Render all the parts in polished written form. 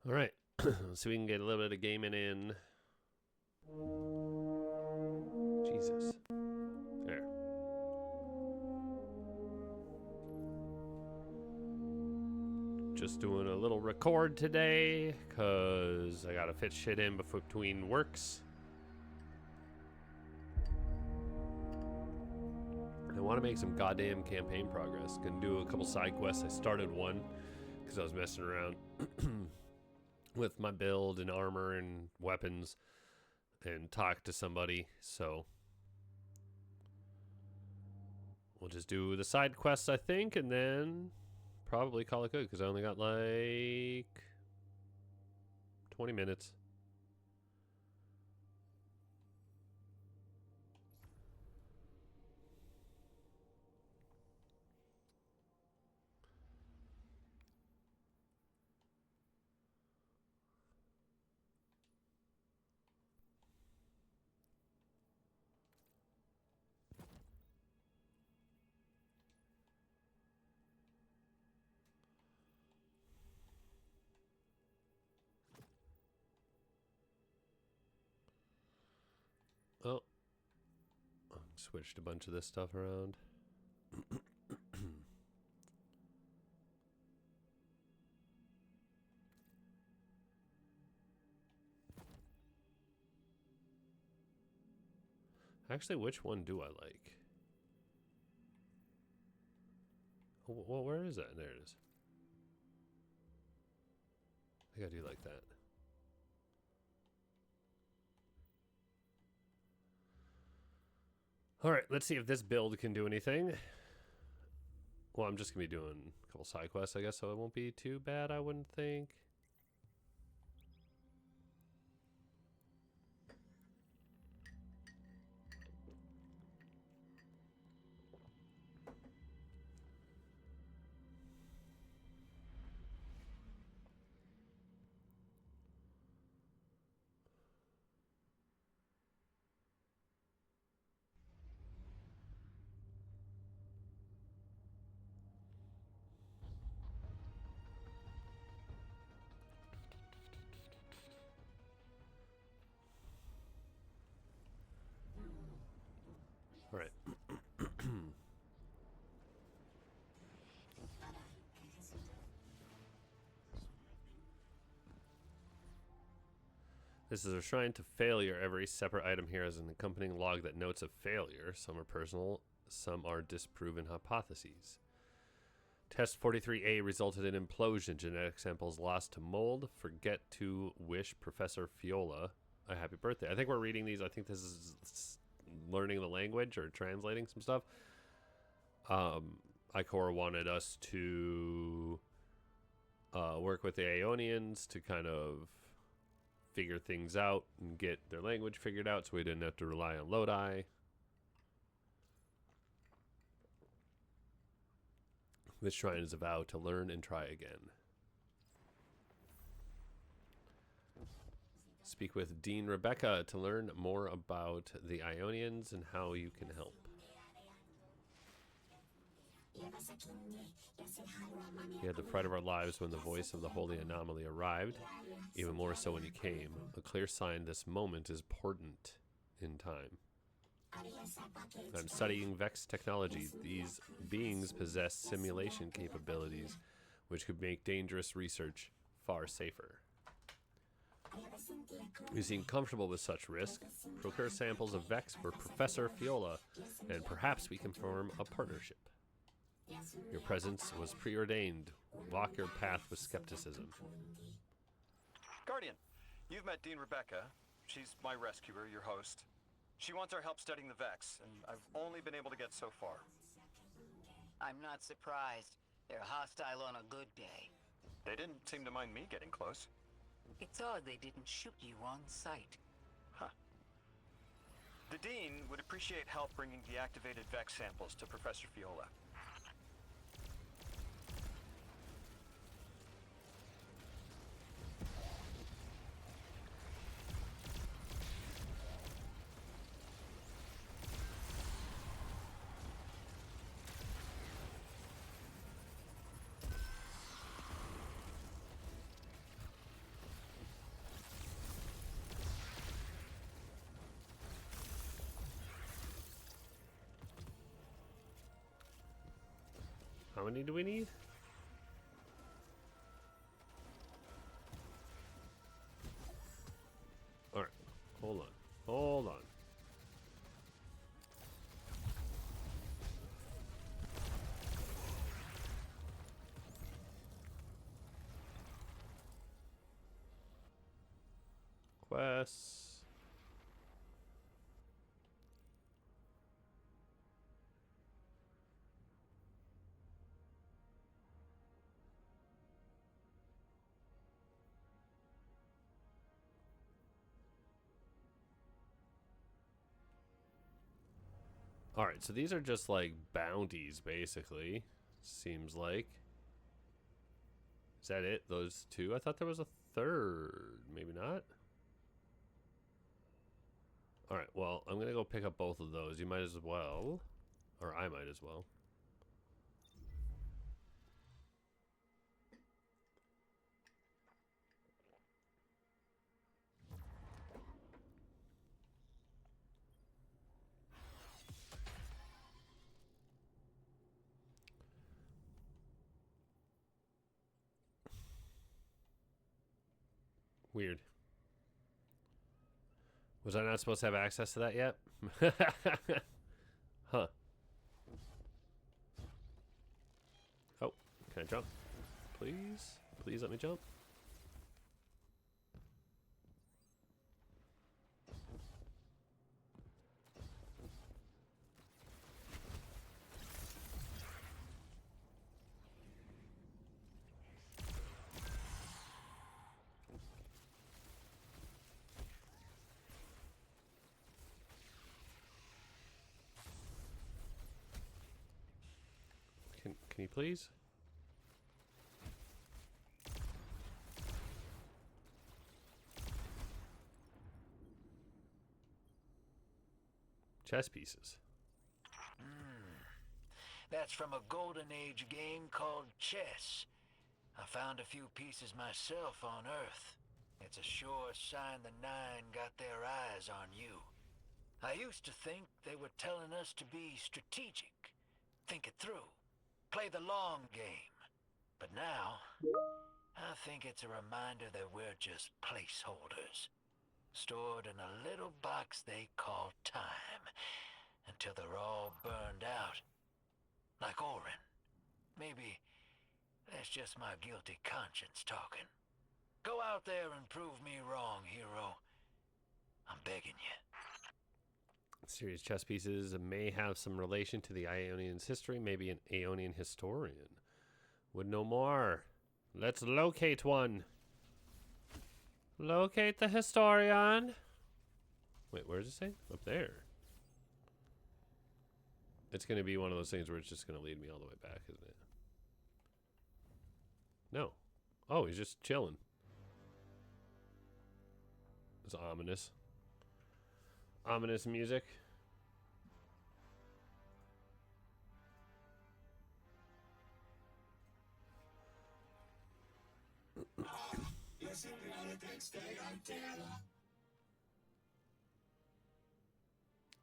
All right, so we can get a little bit of gaming in. Jesus. There. Just doing a little record today because I gotta fit shit in between works. I want to make some goddamn campaign progress. Gonna do a couple side quests. I started one because I was messing around with my build and armor and weapons and talk to somebody. So we'll just do the side quests, I think, and then probably call it good because I only got like 20 minutes. Oh, switched a bunch of this stuff around. Actually, which one do I like? Oh, well, where is that? There it is. I think I do like that. All right, let's see if this build can do anything. Well, I'm just going to be doing a couple side quests, I guess, so it won't be too bad, I wouldn't think. All right. This is a shrine to failure. Every separate item here has an accompanying log that notes a failure. Some are personal, some are disproven hypotheses. Test 43A resulted in implosion. Genetic samples lost to mold. Forget to wish Professor Fiola a happy birthday. I think we're reading these. I think this is learning the language or translating some stuff. Ikor wanted us to work with the Ionians to kind of figure things out and get their language figured out so we didn't have to rely on Lodi. This shrine is a vow to learn and try again. Speak with Dean Rebecca to learn more about the Ionians and how you can help. We had the pride of our lives when the voice of the holy anomaly arrived, even more so when he came. A clear sign this moment is important in time. I'm studying Vex technology. These beings possess simulation capabilities, which could make dangerous research far safer. You seem comfortable with such risk. Procure samples of Vex for Professor Fiola, and perhaps we can form a partnership. Your presence was preordained. Walk your path with skepticism. Guardian, you've met Dean Rebecca. She's my rescuer, your host. She wants our help studying the Vex, and I've only been able to get so far. I'm not surprised. They're hostile on a good day. They didn't seem to mind me getting close. It's odd they didn't shoot you on sight. Huh. The Dean would appreciate help bringing the activated Vex samples to Professor Fiola. How many do we need? Alright. Hold on. Hold on. Quests. Alright, so these are just like bounties, basically. Seems like. Is that it? Those two? I thought there was a third. Maybe not? Alright, well, I'm gonna go pick up both of those. You might as well. Or I might as well. Weird. Was I not supposed to have access to that yet? Huh. Oh, can I jump? Please? Please let me jump. Can you please? Chess pieces. That's from a golden age game called chess. I found a few pieces myself on Earth. It's a sure sign the Nine got their eyes on you. I used to think they were telling us to be strategic, think it through, play the long game. But now, I think it's a reminder that we're just placeholders, stored in a little box they call time, until they're all burned out. Like Orin. Maybe that's just my guilty conscience talking. Go out there and prove me wrong, hero. I'm begging you. Serious chess pieces may have some relation to the Ionian's history. Maybe an Aeonian historian would know more. Let's locate one. Locate the historian. Wait, where does it say? Up there. It's going to be one of those things where it's just going to lead me all the way back, isn't it? No. Oh, he's just chilling. It's ominous. Ominous music.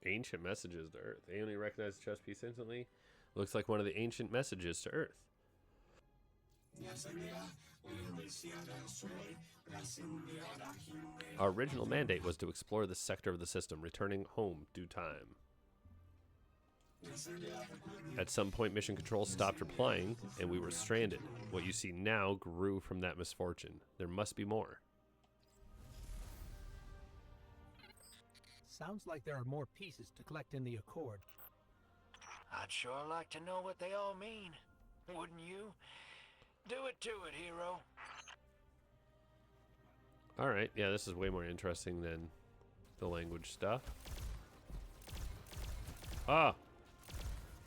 Ancient messages to Earth. They only recognize the chess piece instantly. Looks like one of the ancient messages to Earth. Our original mandate was to explore this sector of the system, returning home due time. At some point, Mission Control stopped replying, and we were stranded. What you see now grew from that misfortune. There must be more. Sounds like there are more pieces to collect in the Accord. I'd sure like to know what they all mean. Wouldn't you? Do it to it, hero. Alright, yeah, this is way more interesting than the language stuff. Ah!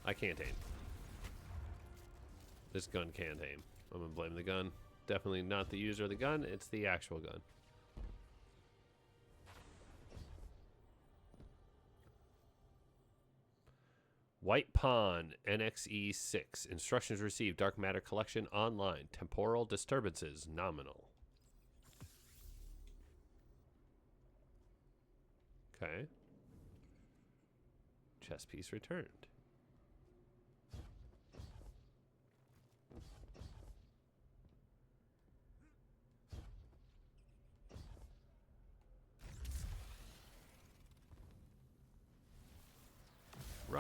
I can't aim. This gun can't aim. I'm gonna blame the gun. Definitely not the user of the gun, it's the actual gun. White Pawn, NXE 6. Instructions received. Dark matter collection online. Temporal disturbances nominal. Okay. Chess piece returned.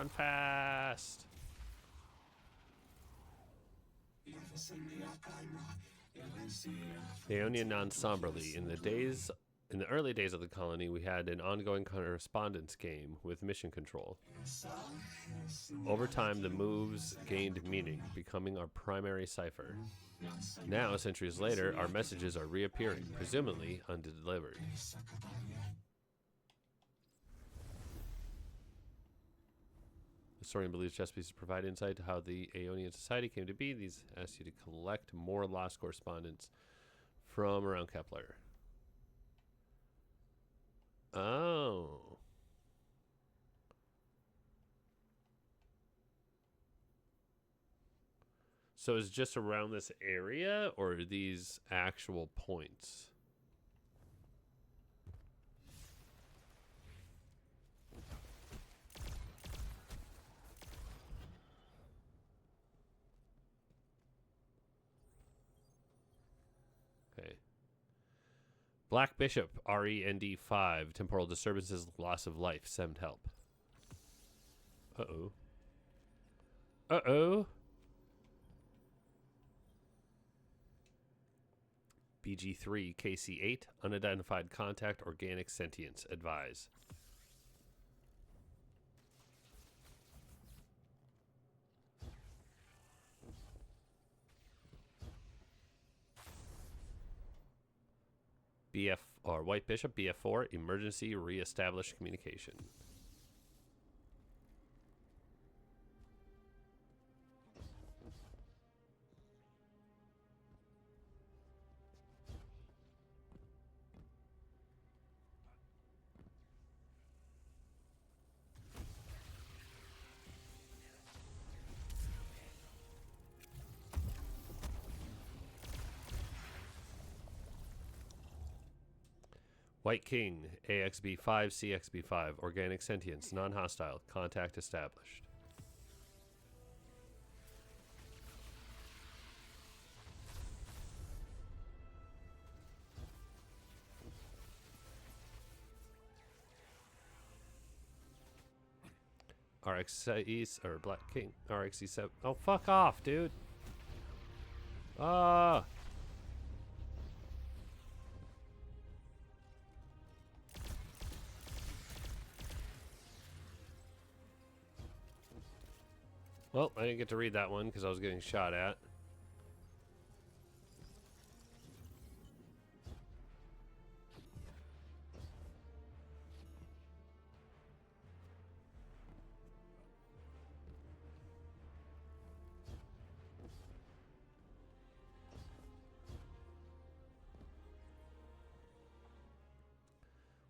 Run fast. Aeonian non-somberly. In the early days of the colony, we had an ongoing correspondence game with mission control. Over time, the moves gained meaning, becoming our primary cipher. Now, centuries later, our messages are reappearing, presumably undelivered. The historian believes chess pieces provide insight to how the Aeonian society came to be. These ask you to collect more lost correspondence from around Kepler. Oh. So is it just around this area, or are these actual points? Okay. Black Bishop, REND 5. Temporal disturbances, loss of life. Send help. Uh-oh. Uh-oh. BG3, KC8. Unidentified contact, organic sentience. Advise. BF or White Bishop, BF4, emergency reestablish communication. White King, AXB5, CXB5, organic sentience, non-hostile, contact established. RXE or Black King, RXE7. Oh, fuck off, dude. Ah. Well, I didn't get to read that one because I was getting shot at.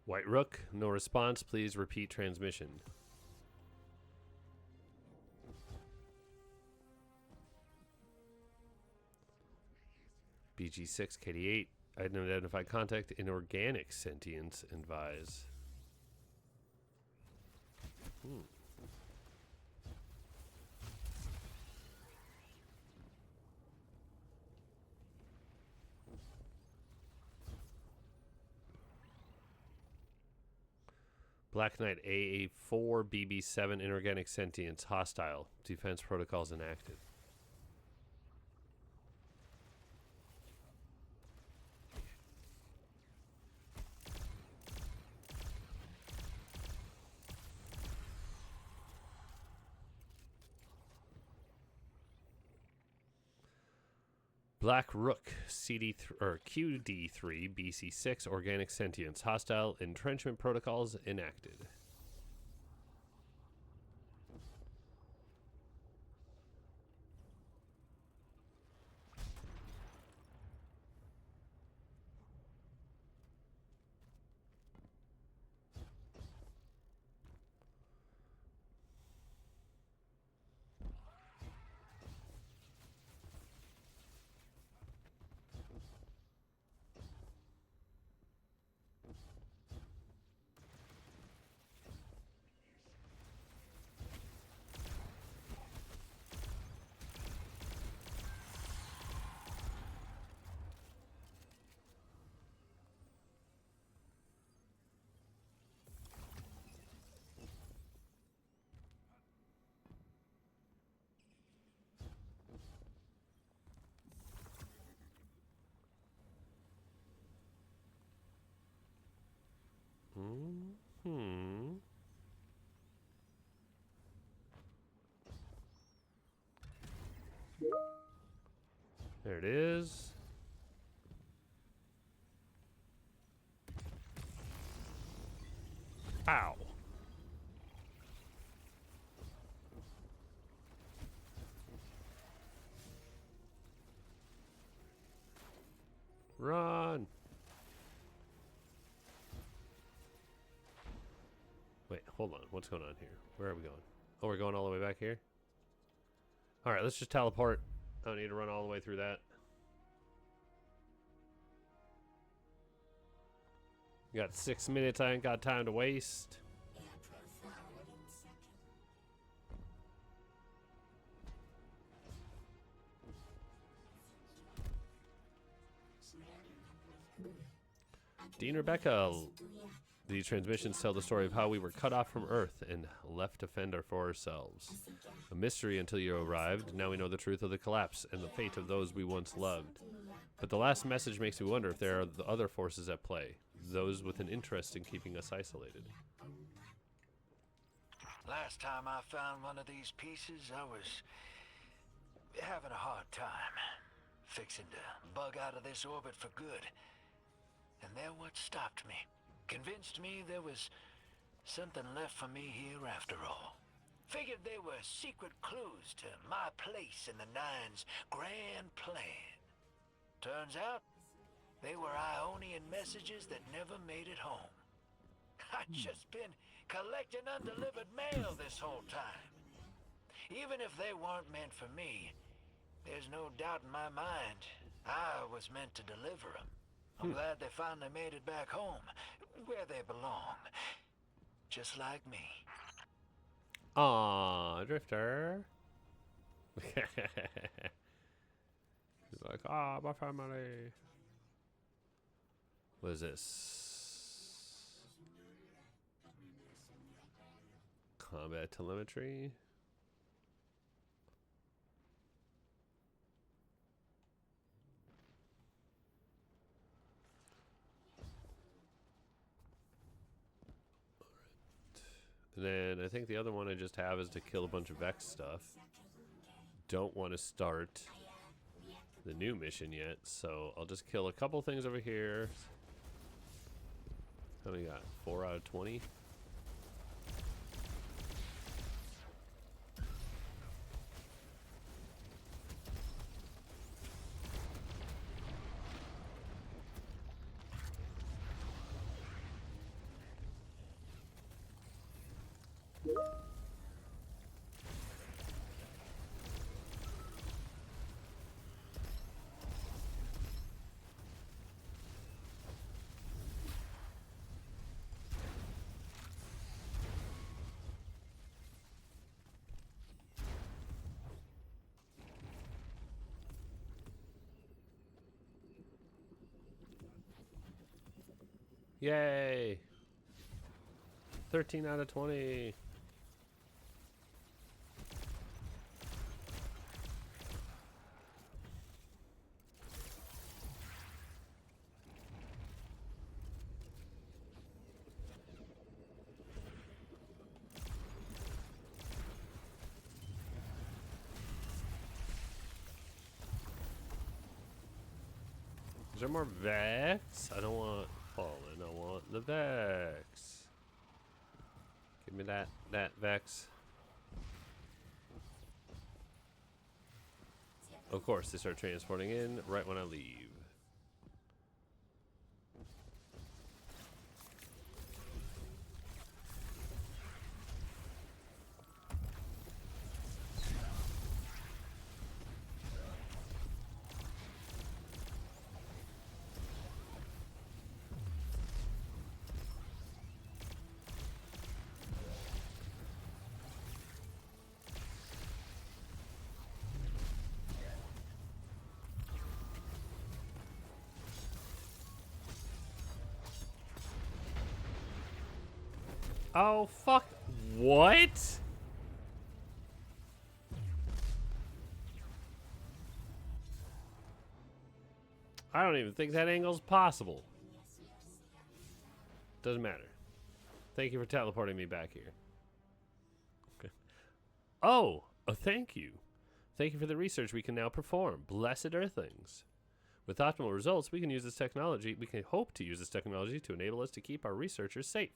White Rook, no response. Please repeat transmission. BG6, KD8, unidentified contact, inorganic sentience, advise. Black Knight, AA4, BB7, inorganic sentience, hostile. Defense protocols enacted. Black Rook, CD3 or QD3, BC6, organic sentience, hostile entrenchment protocols enacted. There it is. Ow. Run. Wait, hold on. What's going on here? Where are we going? Oh, we're going all the way back here? Alright, let's just teleport. I don't need to run all the way through that. You got 6 minutes. I ain't got time to waste. Dean Rebecca. These transmissions tell the story of how we were cut off from Earth and left to fend for ourselves. A mystery until you arrived. Now we know the truth of the collapse and the fate of those we once loved. But the last message makes me wonder if there are the other forces at play, those with an interest in keeping us isolated. Last time I found one of these pieces, I was having a hard time. Fixing to bug out of this orbit for good. And they're what stopped me. Convinced me there was something left for me here after all. Figured they were secret clues to my place in the Nine's grand plan. Turns out, they were Ionian messages that never made it home. I'd just been collecting undelivered mail this whole time. Even if they weren't meant for me, there's no doubt in my mind I was meant to deliver them. I'm glad they finally made it back home, where they belong. Just like me. Aww, Drifter. He's like, ah, my family. What is this? Combat telemetry. And then I think the other one I just have is to kill a bunch of Vex stuff. Don't want to start the new mission yet, so I'll just kill a couple things over here. How many got? 4 out of 20? Yay! 13 out of 20. Is there more Vex? I don't want Fallen. I want the Vex. Give me that Vex. Of course, they start transporting in right when I leave. Oh, fuck. What? I don't even think that angle's possible. Doesn't matter. Thank you for teleporting me back here. Okay. Oh, thank you. Thank you for the research we can now perform. Blessed Earthlings. With optimal results, we can use this technology. We can hope to use this technology to enable us to keep our researchers safe.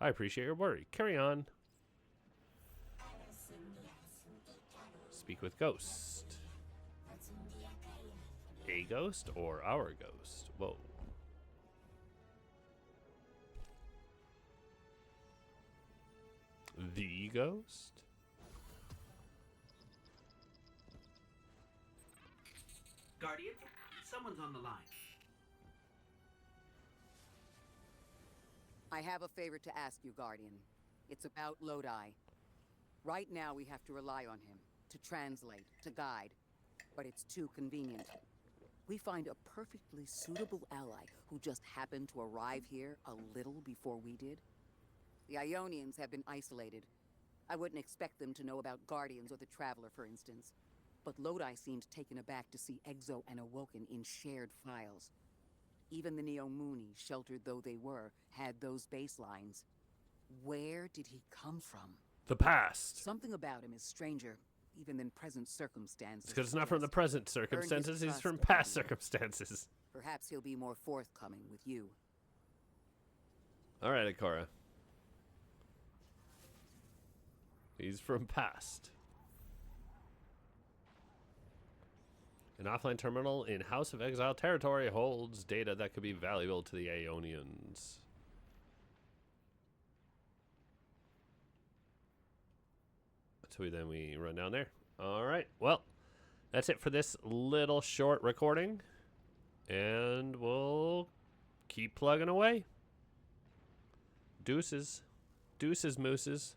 I appreciate your worry. Carry on. Speak with Ghost. A ghost or our ghost? Whoa. The ghost? Guardian, someone's on the line. I have a favor to ask you, Guardian. It's about Lodi. Right now we have to rely on him to translate, to guide, but it's too convenient. We find a perfectly suitable ally who just happened to arrive here a little before we did. The Ionians have been isolated. I wouldn't expect them to know about Guardians or the Traveler, for instance. But Lodi seemed taken aback to see Exo and Awoken in shared files. Even the Neomuni, sheltered though they were, had those baselines. Where did he come from? The past. Something about him is stranger, even than present circumstances. Because it's not from the present circumstances, he's from past circumstances. Perhaps he'll be more forthcoming with you. Alright, Ikora. He's from past. An offline terminal in House of Exile territory holds data that could be valuable to the Aeonians. So then we run down there. All right. Well, that's it for this little short recording. And we'll keep plugging away. Deuces. Deuces, mooses.